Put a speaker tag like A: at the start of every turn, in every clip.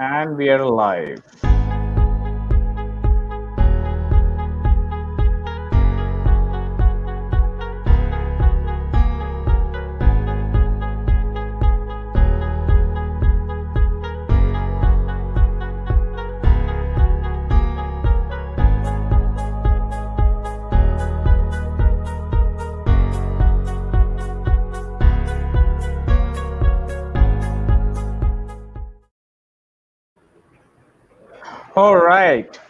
A: And we are live. All right.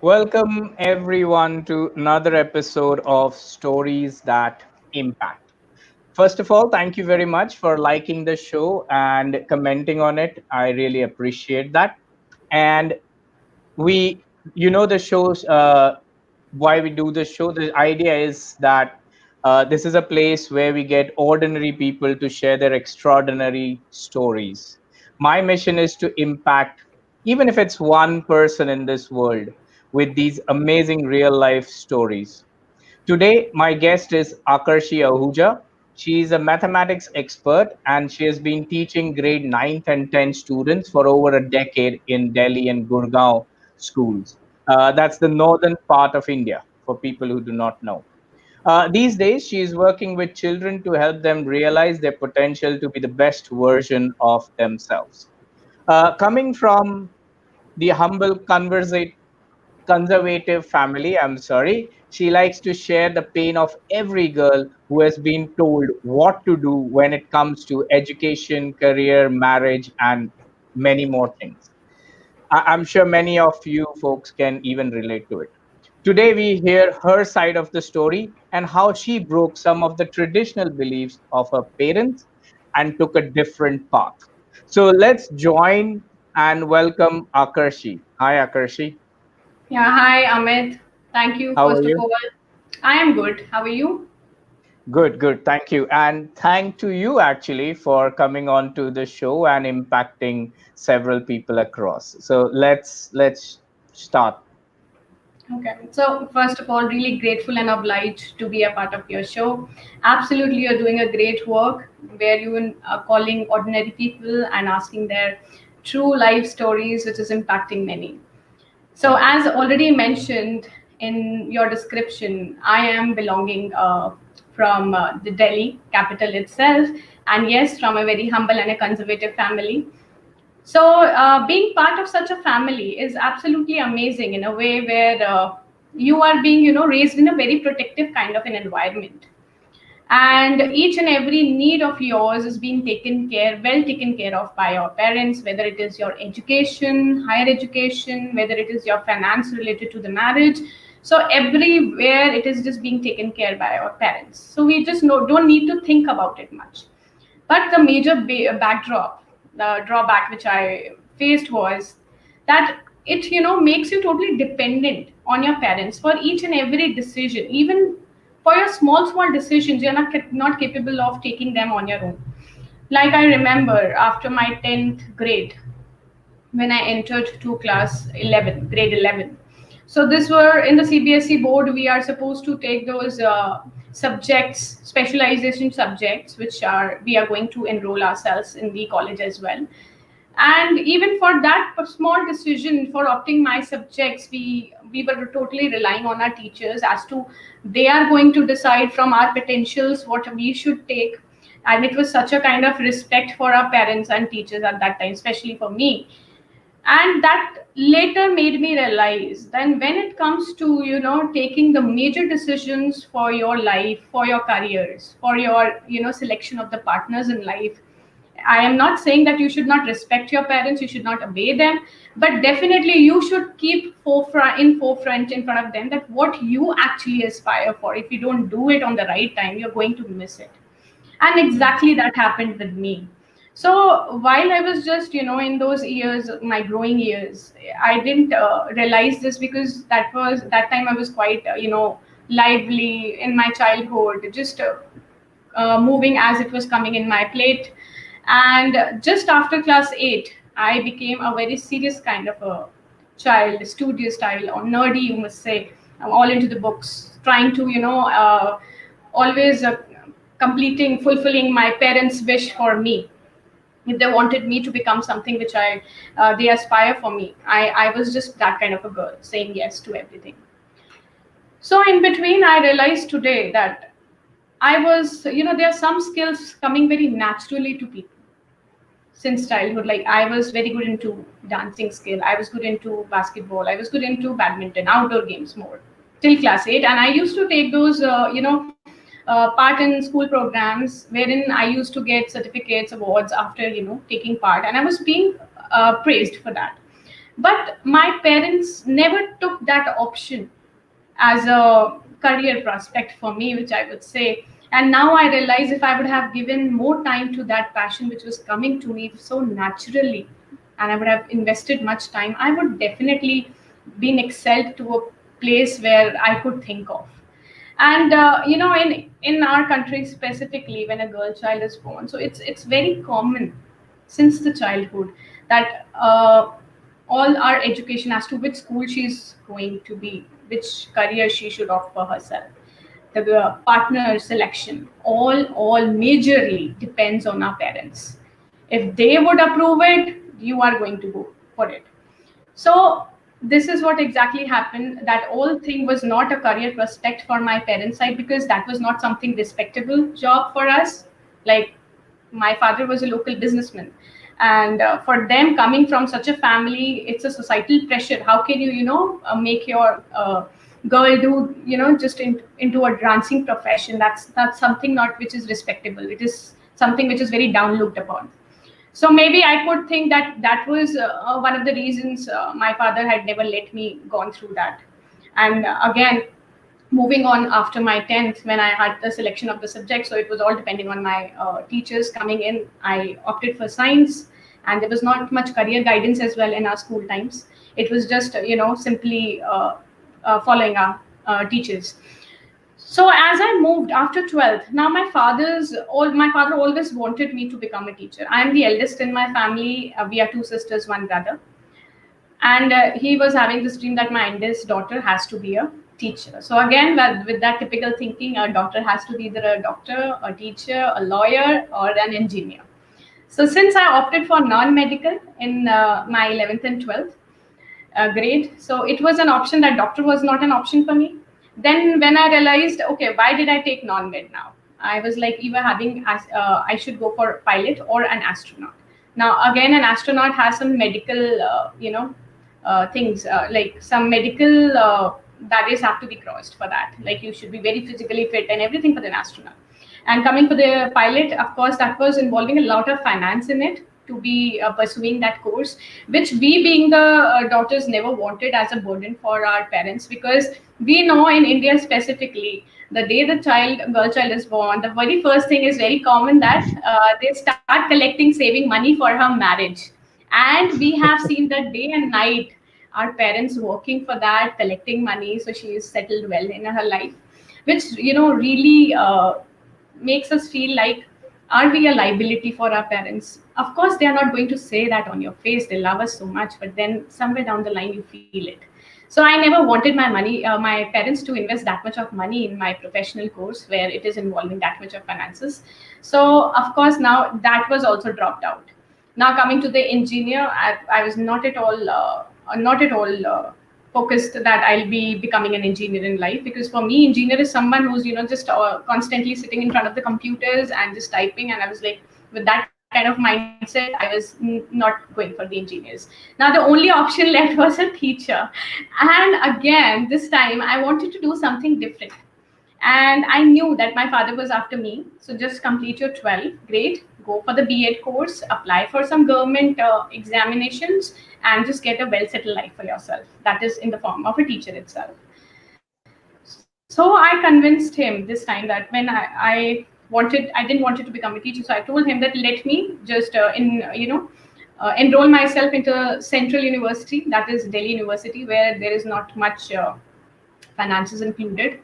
A: Welcome everyone to another episode of Stories That Impact. First of all, thank you very much for liking the show and commenting on it. I really appreciate that. And we, the shows, why we do the show. The idea is that this is a place where we get ordinary people to share their extraordinary stories. My mission is to impact, even if it's one person in this world, with these amazing real life stories. Today, my guest is Akarshi Ahuja. She is a mathematics expert and she has been teaching grade 9th and 10th students for over a decade in Delhi and Gurgaon schools. That's the northern part of India for people who do not know. These days, she is working with children to help them realize their potential to be the best version of themselves. Coming from the humble conservative family, I'm sorry, she likes to share the pain of every girl who has been told what to do when it comes to education, career, marriage, and many more things. I'm sure many of you folks can even relate to it. Today, we hear her side of the story and how she broke some of the traditional beliefs of her parents and took a different path. So let's join and welcome Akarshi. Hi, Akarshi.
B: Yeah, hi Amit. Thank you,
A: How are
B: first of
A: you?
B: all. I am good. How are you?
A: Good, good. Thank you. And thank to you actually for coming on to the show and impacting several people across. So let's start.
B: Okay. So, first of all, really grateful and obliged to be a part of your show. Absolutely, you're doing a great work where you are calling ordinary people and asking their true life stories, which is impacting many. So,
A: Thank you.
B: as already mentioned in your description, I am belonging from the Delhi capital itself, and yes, from a very humble and a conservative family. So, being part of such a family is absolutely amazing in a way where you are being, raised in a very protective kind of an environment. And each and every need of yours is being well taken care of by your parents, whether it is your education, higher education, whether it is your finance related to the marriage. So everywhere it is just being taken care by our parents. So we just don't need to think about it much. But the major backdrop, the drawback which I faced was that it makes you totally dependent on your parents for each and every decision, even for your small decisions. You're not capable of taking them on your own. Like I remember after my 10th grade, when I entered to class 11, grade 11. So this were in the CBSE board. We are supposed to take those subjects, specialization subjects, which are we are going to enroll ourselves in the college as well. And even for that small decision for opting my subjects, we were totally relying on our teachers as to they are going to decide from our potentials what we should take. And it was such a kind of respect for our parents and teachers at that time, especially for me. And that later made me realize then when it comes to taking the major decisions for your life, for your careers, for your selection of the partners in life, I am not saying that you should not respect your parents, you should not obey them, but definitely you should keep forefront in front of them that what you actually aspire for. If you don't do it on the right time, you're going to miss it. And
A: Mm.
B: exactly that happened with me. So while I was just in those years, my growing years, I didn't realize this because that time I was quite lively in my childhood, just moving as it was coming in my plate. And just after class 8, I became a very serious kind of a child, studious style or nerdy, you must say. I'm all into the books, trying to always fulfilling my parents wish for me. if they wanted me to become something which they aspire for me, I was just that kind of a girl saying yes to everything. So in between, I realized today that I was, there are some skills coming very naturally to people since childhood. Like I was very good into dancing skill. I was good into basketball. I was good into badminton, outdoor games more till class 8. And I used to take those, part in school programs wherein I used to get certificates, awards after, taking part. And I was being praised for that. But my parents never took that option as a career prospect for me, which I would say. And now I realize if I would have given more time to that passion which was coming to me so naturally, and I would have invested much time, I would definitely been excelled to a place where I could think of. And in our country specifically, when a girl child is born, so it's very common since the childhood that all our education as to which school she's going to be, which career she should opt for herself, the partner selection, all majorly depends on our parents. If they would approve it, you are going to go for it. So this is what exactly happened. That whole thing was not a career prospect for my parents' side, because that was not something respectable job for us. Like my father was a local businessman, and for them coming from such a family, it's a societal pressure. How can you make your girl do just into a dancing profession? That's something not which is respectable. It is something which is very down looked upon. So maybe I could think that that was one of the reasons my father had never let me gone through that. And again, moving on after my 10th, when I had the selection of the subject, so it was all depending on my teachers coming in. I opted for science, and there was not much career guidance as well in our school times. It was just simply following our teachers. So as I moved after 12th, now my father always wanted me to become a teacher. I am the eldest in my family. We are two sisters, one brother. And he was having this dream that my eldest daughter has to be a teacher. So again, with that typical thinking, a daughter has to be either a doctor, a teacher, a lawyer, or an engineer. So since I opted for non-medical in my 11th and 12th grade, so it was an option that doctor was not an option for me. Then when I realized, okay, why did I take non-med now? I was like, either I should go for pilot or an astronaut. Now again, an astronaut has some medical, things, like some medical barriers have to be crossed for that. Like you should be very physically fit and everything for an astronaut. And coming for the pilot, of course, that was involving a lot of finance in it to be pursuing that course, which we being the daughters never wanted as a burden for our parents, because we know in India specifically, the day the girl child is born, the very first thing is very common that they start collecting saving money for her marriage. And we have seen that day and night, our parents working for that, collecting money so she is settled well in her life, which really makes us feel like, are we a liability for our parents? Of course they are not going to say that on your face, they love us so much, but then somewhere down the line you feel it. So I never wanted my parents to invest that much of money in my professional course where it is involving that much of finances. So of course now that was also dropped out. Now coming to the engineer, I was not at all focused that I'll be becoming an engineer in life, because for me, engineer is someone who's just constantly sitting in front of the computers and just typing. And I was like, with that kind of mindset, I was not going for the engineers. Now the only option left was a teacher, and again this time I wanted to do something different. And I knew that my father was after me. So just complete your 12th grade, go for the B.Ed course, apply for some government examinations, and just get a well settled life for yourself. That is in the form of a teacher itself. So I convinced him this time that when I didn't want it to become a teacher. So I told him that let me just enroll myself into Central University, that is Delhi University, where there is not much finances included,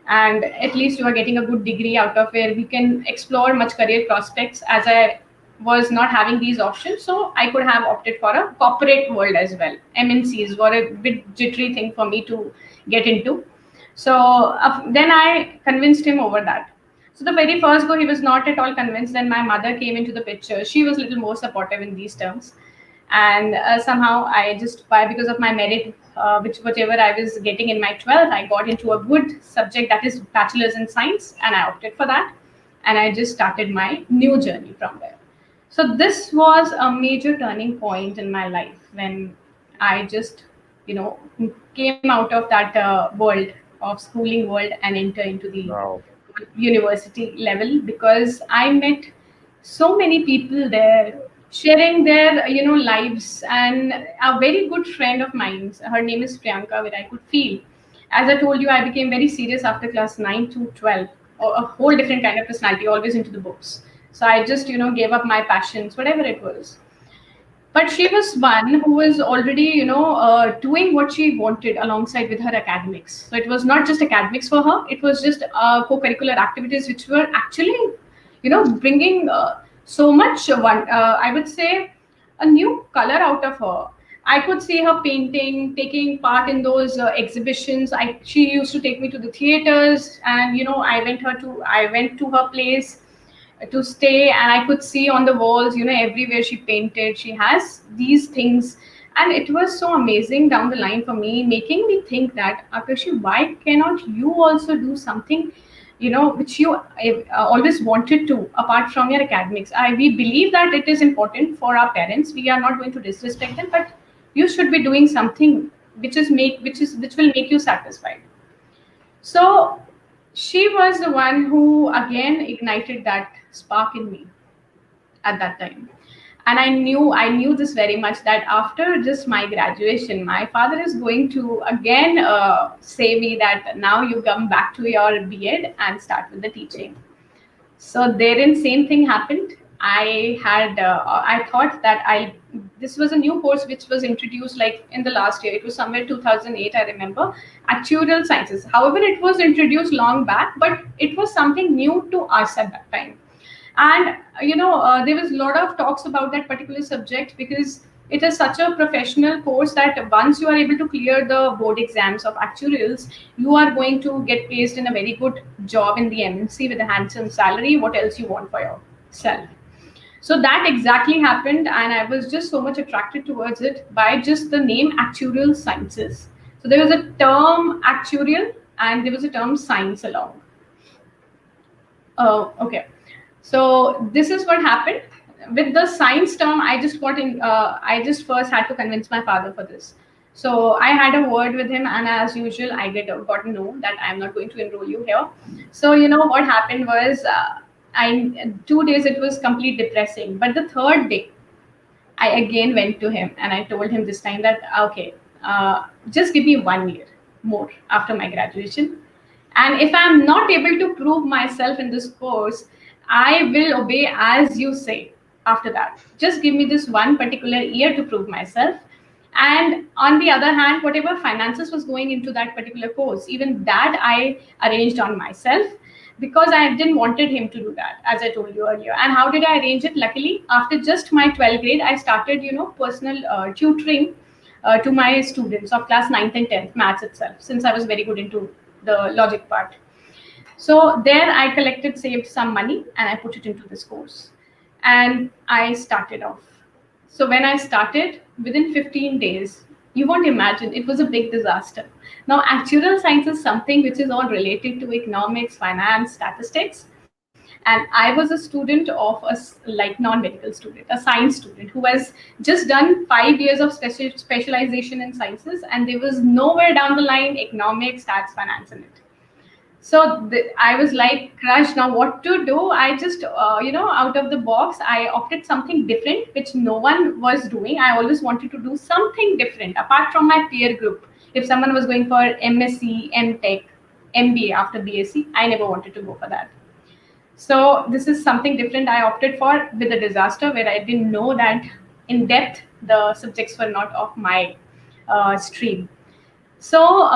B: and at least you are getting a good degree out of where we can explore much career prospects. As I was not having these options, so I could have opted for a corporate world as well. MNCs were a bit jittery thing for me to get into. So then I convinced him over that. So the very first go, he was not at all convinced. Then my mother came into the picture. She was a little more supportive in these terms, and somehow I just, by because of my merit, which whatever I was getting in my 12th, I got into a good subject, that is bachelor's in science, and I opted for that, and I just started my new journey from there. So this was a major turning point in my life when I just, you know, came out of that world of schooling world and enter into the
A: Wow.
B: university level, because I met so many people there sharing their lives. And a very good friend of mine, her name is Priyanka, where I could feel, as I told you, I became very serious after class 9 to 12, or a whole different kind of personality, always into the books. So I just gave up my passions, whatever it was. But she was one who was already doing what she wanted alongside with her academics. So it was not just academics for her, it was just co-curricular activities which were actually bringing so much one I would say a new color out of her. I could see her painting, taking part in those exhibitions. She used to take me to the theaters, and I went to her place to stay, and I could see on the walls, everywhere she painted, she has these things. And it was so amazing down the line for me, making me think that, Akarshi, why cannot you also do something which you always wanted to, apart from your academics? We believe that it is important for our parents, we are not going to disrespect them, but you should be doing something which will make you satisfied. So she was the one who again ignited that spark in me at that time. And I knew this very much, that after just my graduation, my father is going to again say me that now you come back to your B.Ed and start with the teaching. So therein same thing happened. I thought that I this was a new course which was introduced like in the last year. It was somewhere 2008, I remember. Actuarial sciences. However, it was introduced long back, but it was something new to us at that time. And there was a lot of talks about that particular subject, because it is such a professional course that once you are able to clear the board exams of actuarials, you are going to get placed in a very good job in the MNC with a handsome salary. What else you want for yourself? So that exactly happened, and I was just so much attracted towards it by just the name actuarial sciences. So there was a term actuarial and there was a term science along. Okay. So this is what happened with the science term. I just got in. I just first had to convince my father for this. So I had a word with him, and as usual, I got to know that I'm not going to enroll you here. So what happened was, I 2 days it was complete depressing, but the third day I again went to him and I told him this time that, okay, just give me 1 year more after my graduation. And if I'm not able to prove myself in this course, I will obey as you say after that. Just give me this one particular year to prove myself. And on the other hand, whatever finances was going into that particular course, even that I arranged on myself, because I didn't wanted him to do that, as I told you earlier. And how did I arrange it? Luckily, after just my 12th grade, I started, personal tutoring to my students of class 9th and 10th maths itself, since I was very good into the logic part. So there I collected, saved some money, and I put it into this course. And I started off. So when I started, within 15 days, you won't imagine, it was a big disaster. Now, actuarial science is something which is all related to economics, finance, statistics. And I was a student of like non-medical student, a science student who has just done 5 years of specialization in sciences, and there was nowhere down the line economics, stats, finance in it. So I was like crushed. Now what to do? I just out of the box, I opted something different which no one was doing. I always wanted to do something different apart from my peer group. If someone was going for MSc, MTech, MBA after BSc, I never wanted to go for that. So this is something different I opted for, with a disaster, where I didn't know that in depth the subjects were not of my stream. So,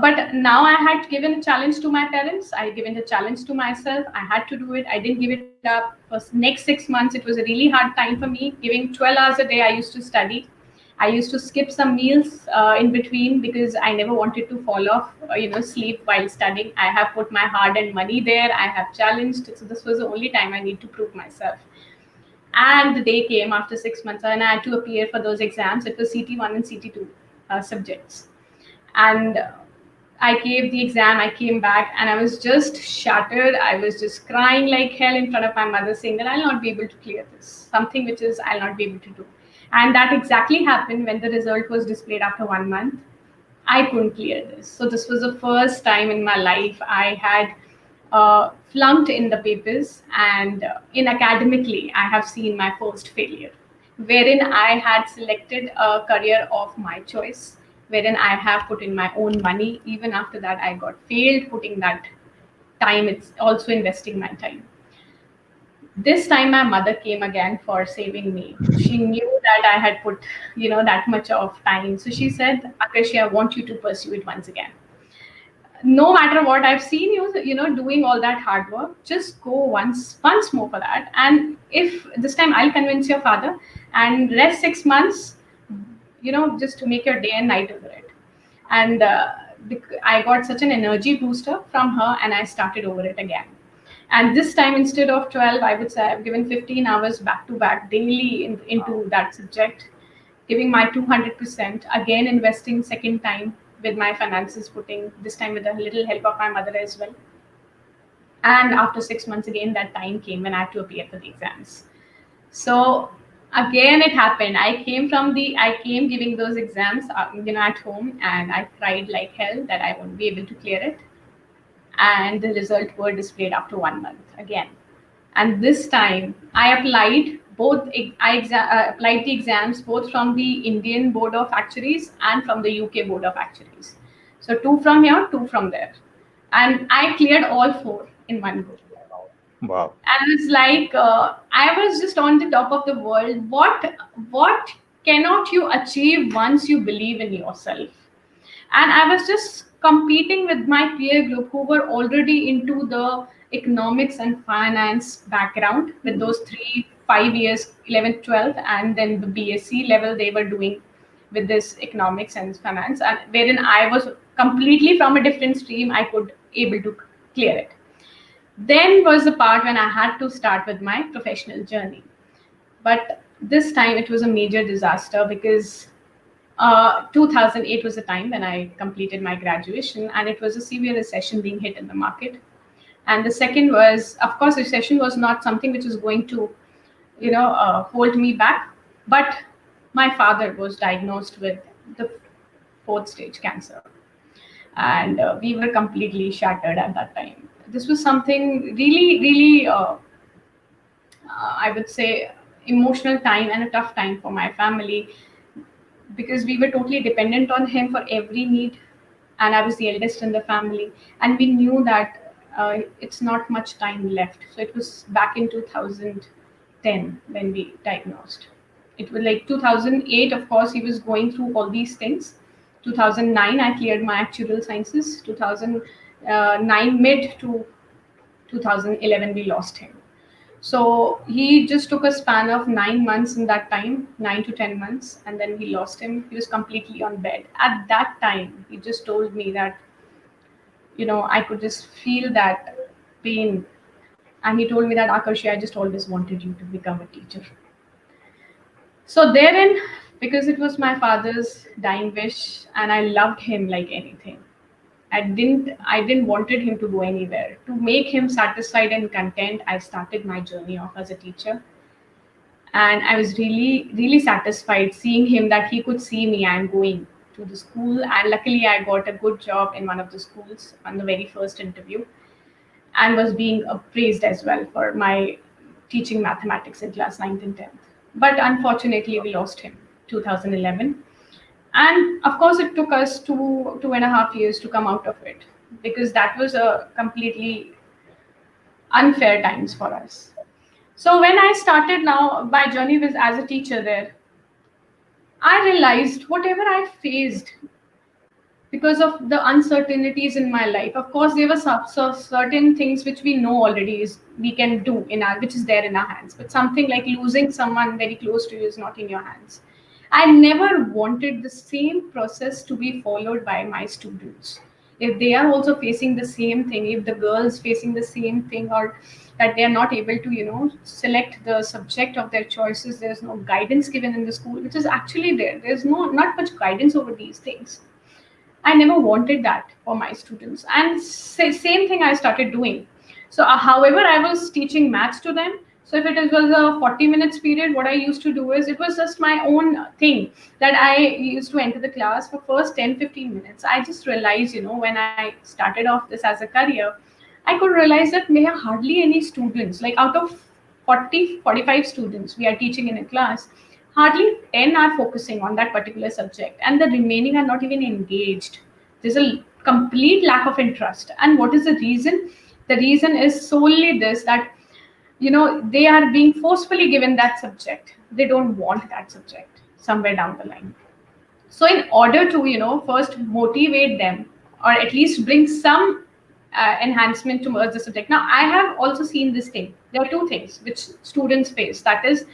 B: but now I had given a challenge to my parents. I given a challenge to myself. I had to do it. I didn't give it up. For next 6 months, it was a really hard time for me. Giving 12 hours a day, I used to study. I used to skip some meals in between because I never wanted to fall off, sleep while studying. I have put my hard earned money there. I have challenged. So this was the only time I need to prove myself. And the day came after 6 months, and I had to appear for those exams. It was CT1 and CT2 subjects. And I gave the exam, I came back, and I was just shattered. I was just crying like hell in front of my mother, saying that I'll not be able to clear this, something which is I'll not be able to do. And that exactly happened when the result was displayed after 1 month. I couldn't clear this. So this was the first time in my life I had flunked in the papers, and in academically, I have seen my first failure, wherein I had selected a career of my choice, wherein I have put in my own money. Even after that, I got failed putting that time. It's also investing my time. This time my mother came again for saving me. She knew that I had put, that much of time. So she said, Akarshi, I want you to pursue it once again. No matter what, I've seen you, doing all that hard work. Just go once more for that. And if this time I'll convince your father, and rest 6 months, just to make your day and night over it. And I got such an energy booster from her, and I started over it again. And this time, instead of 12, I would say I've given 15 hours back to back daily into that subject, giving my 200%, again investing second time with my finances, putting this time with a little help of my mother as well. And after 6 months, again, that time came when I had to appear for the exams. So again, it happened. I came giving those exams, at home, and I cried like hell that I won't be able to clear it. And the results were displayed after 1 month again. And this time I applied applied the exams both from the Indian Board of Actuaries and from the UK Board of Actuaries. So two from here, two from there. And I cleared all four in one go.
A: Wow.
B: And it's like I was just on the top of the world. What cannot you achieve once you believe in yourself? And I was just competing with my peer group who were already into the economics and finance background with those 3 5 years, 11th 12th, and then the BSc level they were doing with this economics and finance, and wherein I was completely from a different stream. I could able to clear it. Then was the part when I had to start with my professional journey. But this time it was a major disaster because 2008 was the time when I completed my graduation, and it was a severe recession being hit in the market. And the second was, of course, recession was not something which was going to, hold me back. But my father was diagnosed with the fourth stage cancer, and we were completely shattered at that time. This was something really, really, I would say, emotional time and a tough time for my family, because we were totally dependent on him for every need, and I was the eldest in the family, and we knew that it's not much time left. So it was back in 2010 when we diagnosed. It was like 2008, of course, he was going through all these things. 2009 I cleared my actuarial sciences. 2009 mid to 2011 we lost him. So he just took a span of 9 months in that time, 9 to 10 months, and then we lost him. He was completely on bed. At that time, he just told me that, I could just feel that pain. And he told me that, Akarshi, I just always wanted you to become a teacher. So therein, because it was my father's dying wish, and I loved him like anything. I didn't wanted him to go anywhere. To make him satisfied and content, I started my journey off as a teacher. And I was really, really satisfied seeing him that he could see me and going to the school. And luckily I got a good job in one of the schools on the very first interview, and was being praised as well for my teaching mathematics in class 9th and 10th. But unfortunately we lost him 2011. And of course it took us 2.5 years to come out of it, because that was a completely unfair times for us. So when I started now my journey was as a teacher there, I realized whatever I faced because of the uncertainties in my life. Of course, there were certain things which we know already is we can do in our, which is there in our hands. But something like losing someone very close to you is not in your hands. I never wanted the same process to be followed by my students. If they are also facing the same thing, if the girls facing the same thing, or that they are not able to, select the subject of their choices, there's no guidance given in the school, which is actually there. There's not much guidance over these things. I never wanted that for my students. And same thing I started doing. So, however, I was teaching maths to them. So, if was a 40 minutes period, what I used to do is it was just my own thing that I used to enter the class for first 10-15 minutes. I just realized, when I started off this as a career, I could realize that there are hardly any students. Like out of 40-45 students we are teaching in a class, hardly 10 are focusing on that particular subject, and the remaining are not even engaged. There's a complete lack of interest. And what is the reason? The reason is solely this, that they are being forcefully given that subject. They don't want that subject somewhere down the line. So in order to first motivate them, or at least bring some enhancement towards the subject. Now I have also seen this thing. There are two things which students face. That is,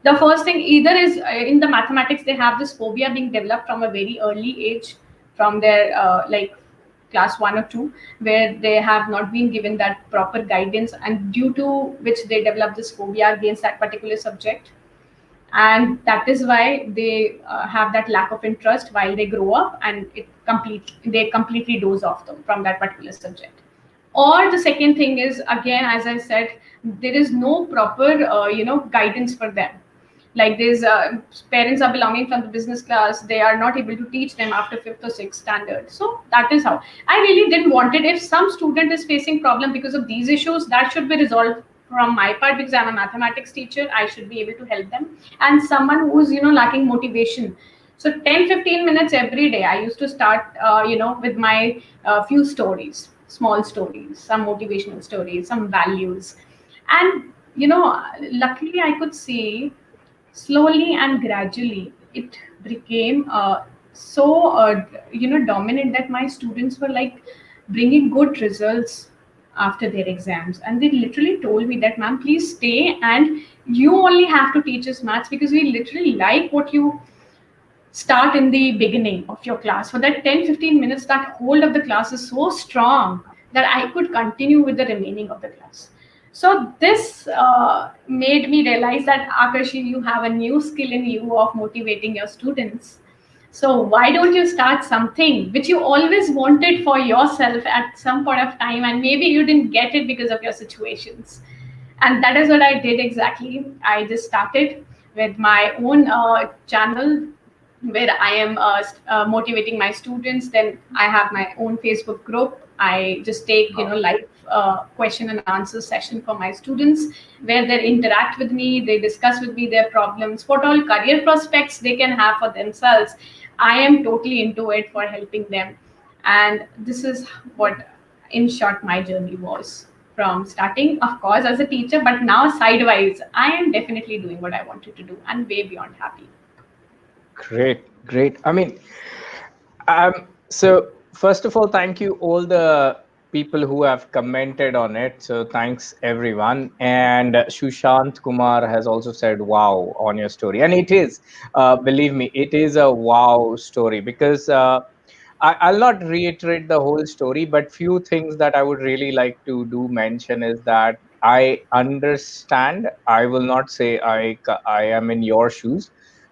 B: the first thing either is in the mathematics they have this phobia being developed from a very early age, from their like class 1 or 2, where they have not been given that proper guidance, and due to which they develop this phobia against that particular subject. And that is why they have that lack of interest while they grow up, and they completely doze off them from that particular subject. Or the second thing is, again, as I said, there is no proper guidance for them. Like these parents are belonging from the business class, they are not able to teach them after fifth or sixth standard. So that is how I really didn't want it. If some student is facing problem because of these issues, that should be resolved from my part, because I'm a mathematics teacher. I should be able to help them. And someone who's lacking motivation, so 10-15 minutes every day I used to start with my few stories, small stories, some motivational stories, some values. And luckily I could see, slowly and gradually it became so dominant, that my students were like bringing good results after their exams. And they literally told me that, ma'am, please stay, and you only have to teach us maths, because we literally like what you start in the beginning of your class. For that 10-15 minutes, that hold of the class is so strong that I could continue with the remaining of the class. So this made me realize that, Akarshi, you have a new skill in you of motivating your students. So why don't you start something which you always wanted for yourself at some point of time, and maybe you didn't get it because of your situations? And that is what I did exactly. I just started with my own channel, where I am motivating my students. Then I have my own Facebook group. I just take live question and answer session for my students, where they interact with me, they discuss with me their problems, what all career prospects they can have for themselves. I am totally into it for helping them. And this is what, in short, my journey was, from starting, of course, as a teacher, but now sidewise, I am definitely doing what I wanted to do, and way beyond happy.
A: Great, great. I mean, so first of all, thank you all the people who have commented on it. So thanks everyone. And Shushant Kumar has also said wow on your story, and it is, believe me, it is a wow story, because I'll not reiterate the whole story, but few things that I would really like to do mention is that I understand. I will not say I am in your shoes,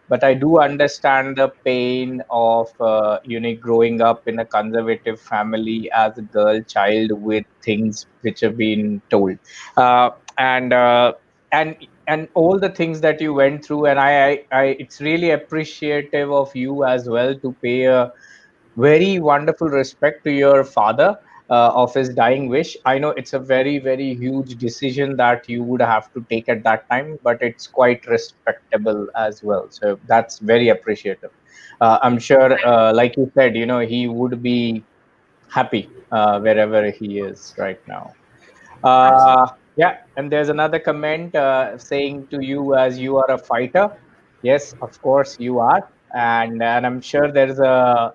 A: but I do understand the pain of growing up in a conservative family as a girl child with things which have been told, uh, and uh, and and all the things that you went through, and I it's really appreciative of you as well to pay a very wonderful respect to your father of his dying wish. I know it's a very, very huge decision that you would have to take at that time, but it's quite respectable as well. So that's very appreciative. I'm sure, like you said, he would be happy wherever he is right now.
B: Absolutely.
A: Yeah, and there's another comment saying to you, as you are a fighter. Yes, of course you are, and I'm sure there's a,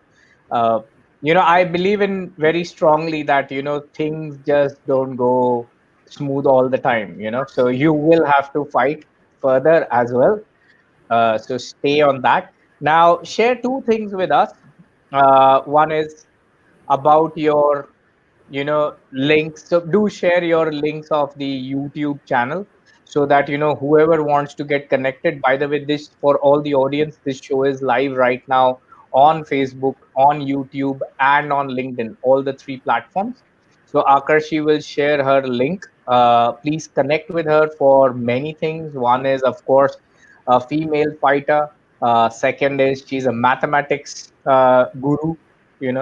A: uh, I believe in very strongly that things just don't go smooth all the time. So you will have to fight further as well. So stay on that. Now, share two things with us. One is about your links. So do share your links of the YouTube channel, so that whoever wants to get connected. By the way, this, for all the audience, this show is live right now on Facebook, on YouTube, and on LinkedIn, all the three platforms. So Akarshi will share her link. Please connect with her for many things. One is, of course, a female fighter. Second is, she's a mathematics guru,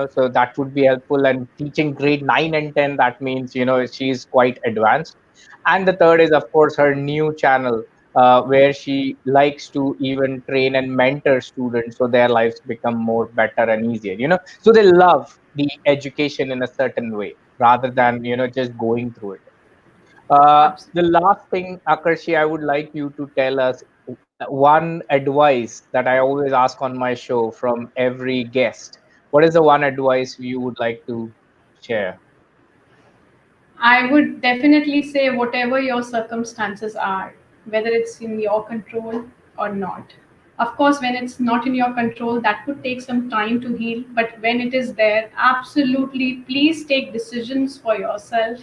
A: so that would be helpful. And teaching grade 9 and 10, that means she's quite advanced. And the third is, of course, her new channel, where she likes to even train and mentor students, so their lives become more better and easier, so they love the education in a certain way, rather than just going through it.
B: Absolutely.
A: The last thing, Akarshi, I would like you to tell us one advice that I always ask on my show from every guest. What is the one advice you would like to share?
B: I would definitely say whatever your circumstances are, whether it's in your control or not. Of course, when it's not in your control, that could take some time to heal. But when it is there, absolutely, please take decisions for yourself,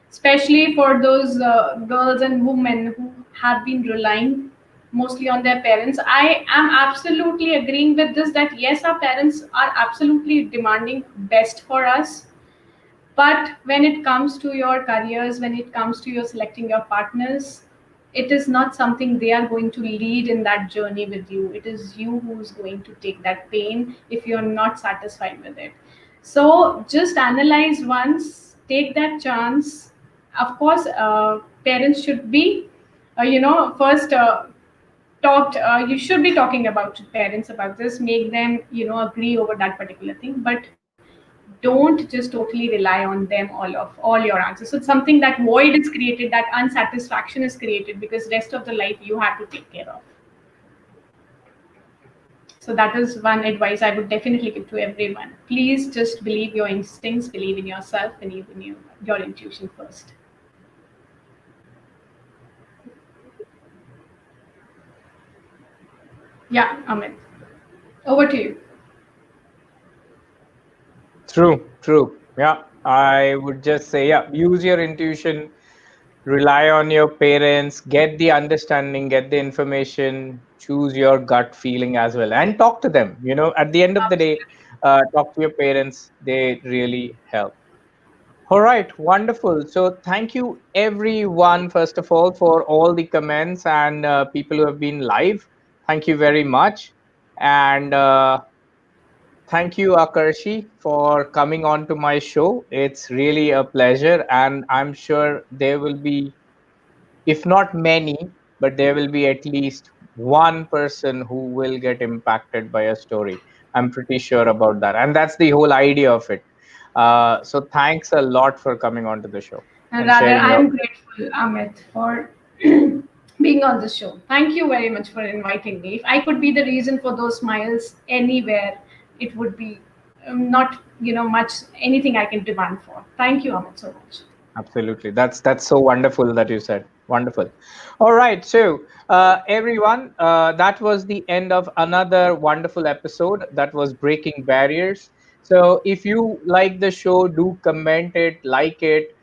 B: especially for those girls and women who have been relying mostly on their parents. I am absolutely agreeing with this, that yes, our parents are absolutely demanding best for us, but when it comes to your careers, when it comes to your selecting your partners, it is not something they are going to lead in that journey with you. It is you who's going to take that pain if you're not satisfied with it. So just analyze once, take that chance. Of course, parents should be, first talked. You should be talking about to parents about this, make them, agree over that particular thing. But don't just totally rely on them all your answers. So it's something, that void is created, that unsatisfaction is created, because rest of the life you have to take care of. So that is one advice I would definitely give to everyone. Please just believe your instincts, believe in yourself, believe in your intuition first. Yeah, Amit, over to you.
A: True. Yeah, I would just say, yeah, use your intuition, rely on your parents, get the understanding, get the information, choose your gut feeling as well, and talk to them. At the end of the day,
B: Absolutely.
A: talk to your parents. They really help. All right, wonderful. So, thank you everyone, first of all, for all the comments and people who have been live. Thank you very much. And thank you, Akarshi, for coming on to my show. It's really a pleasure. And I'm sure there will be, if not many, but there will be at least one person who will get impacted by a story. I'm pretty sure about that. And that's the whole idea of it. So thanks a lot for coming on to the show
B: And
A: and
B: rather,
A: sharing
B: I
A: your.
B: am grateful, Amit, for being on the show. Thank you very much for inviting me. If I could be the reason for those smiles anywhere, it would be not, much anything I can demand for. Thank you, Amit, so much.
A: Absolutely. That's so wonderful that you said. Wonderful. All right. So, everyone, that was the end of another wonderful episode. That was Breaking Barriers. So, if you like the show, do comment it, like it,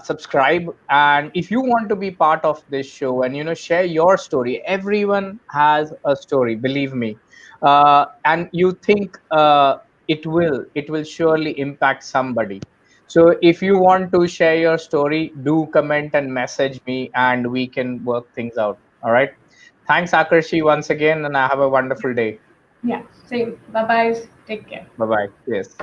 A: subscribe, and if you want to be part of this show and share your story. Everyone has a story. Believe me, and you think it will surely impact somebody. So if you want to share your story, do comment and message me and we can work things out. All right. Thanks, Akarshi, once again, and I have a wonderful day.
B: Yeah, same. Bye bye. Take care.
A: Bye bye. Yes.